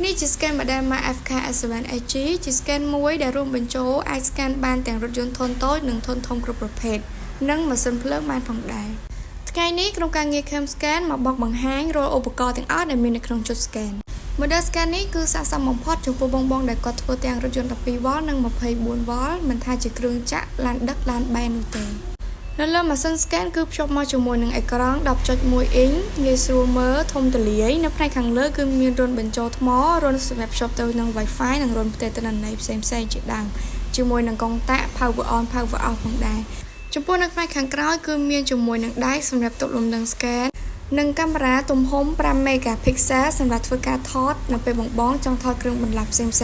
នេះជា scan ម៉ាដែល Mac FK-S7AG ជា scan មួយដែលរួមបញ្ចូលអាច scan បានទាំងរថយន្តធុនតូចនិងធុនធំគ្រប់ប្រភេទនិងម៉ាស៊ីនភ្លើងបានផងដែរថ្ងៃនេះក្នុងការងារ Cam Scan មកបកបង្ហាញរាល់ឧបករណ៍ទាំងអស់ដែលមាននៅក្នុងជុត scan model scan នេះគឺស័ក្តិសមបំផុតចំពោះបងដែលគាត់ធ្វើទាំងរថយន្ត 12V និង 24V មិនថាជាគ្រឿងចក្រឡានដឹកឡានបែរនោះទេនៅលើម៉ាស៊ីន scan គឺភ្ជាប់មកជាមួយនឹងអេក្រង់ 10.1 អ៊ីងងាយស្រួលមើលធំទូលាយនៅផ្នែកខាងលើគឺមានរុនបញ្ចូលថ្មរុនសម្រាប់ភ្ជាប់ទៅនឹង Wi-Fi និងរុនផ្ទេរទិន្នន័យផ្សេងៗជាដើមជាមួយនឹងកុងតាក់ Power on Power off ផងដែរចំពោះនៅផ្នែកខាងក្រោយគឺមានជាមួយនឹងដែកសម្រាប់ទប់លំនឹង scan និងកាមេរ៉ាទំហំ 5 megapixel សម្រាប់ធ្វើការថតនៅពេលបងចង់ថតគ្រឿងបន្លាស់ផ្សេងៗ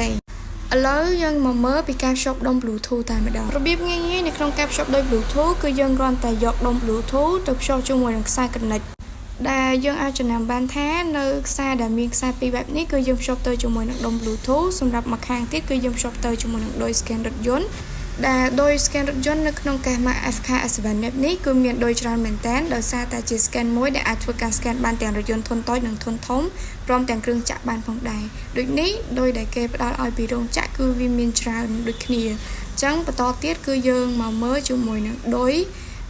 ឥឡូវយើងមកមើលពីការភ្ជាប់ដុំ Bluetooth តែម្ដងរបៀបងាយៗនៅក្នុងការភ្ជាប់ដោយ Bluetooth គឺយើងគ្រាន់តែយកដុំ Bluetooth ទៅភ្ជាប់ជាមួយនឹងខ្សែ Connect ដែលយើងអាចចំណាំបានថានៅខ្សែដែលមានខ្សែពីរបែបនេះគឺយើងភ្ជាប់ទៅជាមួយនឹងដុំ Bluetooth សម្រាប់មួយខាងទៀតគឺយើងភ្ជាប់ទៅជាមួយនឹងឌុយ scan រថយន្តដែលដោយ scan រថយន្តនៅក្នុងកាស Mac FK-S7 នេះគឺមានដូចច្រើនមែនតើដោយសារតែជា scan មួយដែលអាចធ្វើការ scan បានទាំងរថយន្តធុនតូចនិងធុនធំព្រមទាំងគ្រឿងចក្របានផងដែរដូចនេះដោយដែលគេផ្ដល់ឲ្យពីរោងចក្រគឺវាមានច្រើនដូចគ្នាអញ្ចឹងបន្តទៀតគឺយើងមកមើលជាមួយនឹងឌុយ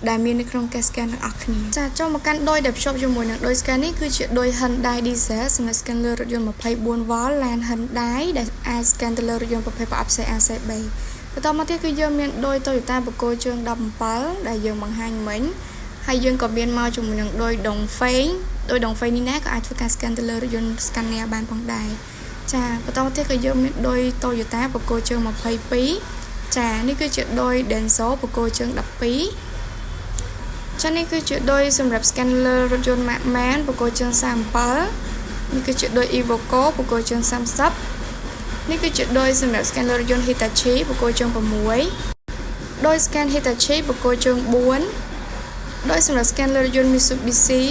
ដែលមាននៅក្នុងកាស scan ទាំងអស់គ្នាចាចូលមកកាន់ឌុយដែលភ្ជាប់ជាមួយនឹងឌុយ scan នេះគឺជាឌុយ Hyundai Diesel សម្រាប់ scan លើរថយន្ត 24V ឡាន Hyundai ដែលអាច scan ទៅលើរថយន្តប្រភេទប្រអប់ CACBបន្តមកទៀតគឺយើងមានឌុយ Toyota បកគោជើង 17 ដែលយើងបង្ហាញមិញហើយយើងក៏មានមកជាមួយនឹងឌុយ Dongfeng ឌុយ Dongfeng នេះណាក៏អាចធ្វើការ scan ទៅលើរថយន្ត Scania បានផងដែរចាបន្តមកទៀតគឺយើងមានឌុយ Toyota បកគោជើង 22 ចានេះគឺជាឌុយ Denso បកគោជើង 12 ចានេះគឺជាឌុយសម្រាប់ scan លើរថយន្ត Macman បកគោជើង 37 នេះគឺជាឌុយ Iveco បកគោជើង 30នេះគឺជាឌុយសម្រាប់ scan លើរថយន្ត Hitachi បកគោជើង 6 ឌុយ scan Hitachi បកគោជើង 4 ឌុយសម្រាប់ scan លើរថយន្ត Mitsubishi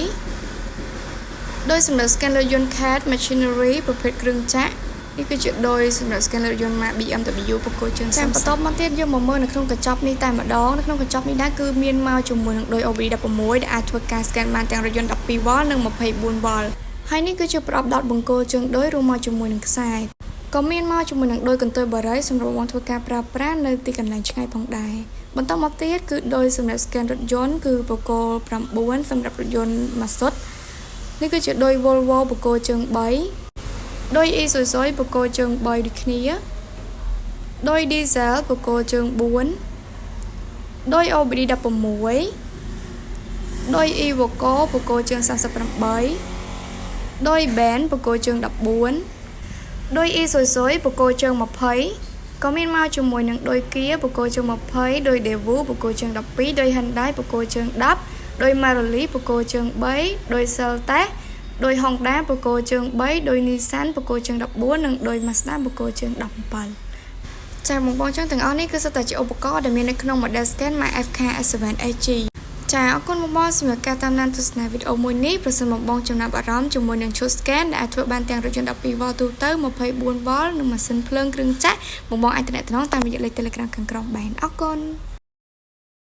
ឌុយសម្រាប់ scan លើរថយន្ត CAT Machinery ប្រភេទគ្រឿងចក្រនេះគឺជាឌុយសម្រាប់ scan លើរថយន្ត BMW បកគោជើង 30 តាមបន្តមកទៀតយើងមកមើលនៅក្នុងកញ្ចប់នេះតែម្ដងនៅក្នុងកញ្ចប់នេះដែរគឺមានមកជាមួយនឹងឌុយ OBD 16ដែលអាចធ្វើការ scan បានទាំងរថយន្ត 12V និង 24V ហើយនេះគឺជាប្រអប់ដតបង្គោលជើងឌុយរួមមកជាមួយនឹងខ្សែក៏មានមកជាមួយនឹងឌុយកន្ទុយបារីសម្រាប់បងធ្វើការប្រើប្រាស់នៅទីកន្លែងឆ្ងាយផងដែរបន្តមកទៀតគឺឌុយសម្រាប់ scan រថយន្តគឺបកគោ 9 សម្រាប់រថយន្ត Mazda នេះគឺជាឌុយ Volvo បកគោជើង 3 ឌុយ Isuzu បកគោជើង 3 ដូចគ្នាឌុយ Diesel បកគោជើង 4 ឌុយ OBD 16 ឌុយ Iveco បកគោជើង 38 ឌុយ Ben បកគោជើង 14 ឌុយ Isuzu បកគោជើង 20 ក៏មានមកជាមួយនឹងឌុយ Kia បកគោជើង 20 ឌុយ Daewoo បកគោជើង 12 ឌុយ Hyundai បកគោជើង 10 ឌុយ Maruti បកគោជើង 3 ឌុយ Seltas ឌុយ Honda បកគោជើង 3 ឌុយ Nissan បកគោជើង 14 និងឌុយ Mazda បកគោជើង 17 ចាបងចឹងទាំងអស់នេះគឺសុទ្ធតែជាឧបករណ៍ដែលមាននៅក្នុង model scan Mac FK-S7AG ចាអរគុណបងសម្រាប់ការតាមដានទស្សនាវីដេអូមួយនេះប្រសិនបងចំណាប់អារម្មណ៍ជាមួយនឹងឈុត scan ដែលអាចធ្វើបានទាំងរថយន្ត 12V ទូទៅ 24V និងម៉ាស៊ីនភ្លើងគ្រឿងចក្របងអាចទំនាក់ទំនងតាមរយៈលេខ Telegram ខាងក្រោមបានអរគុណ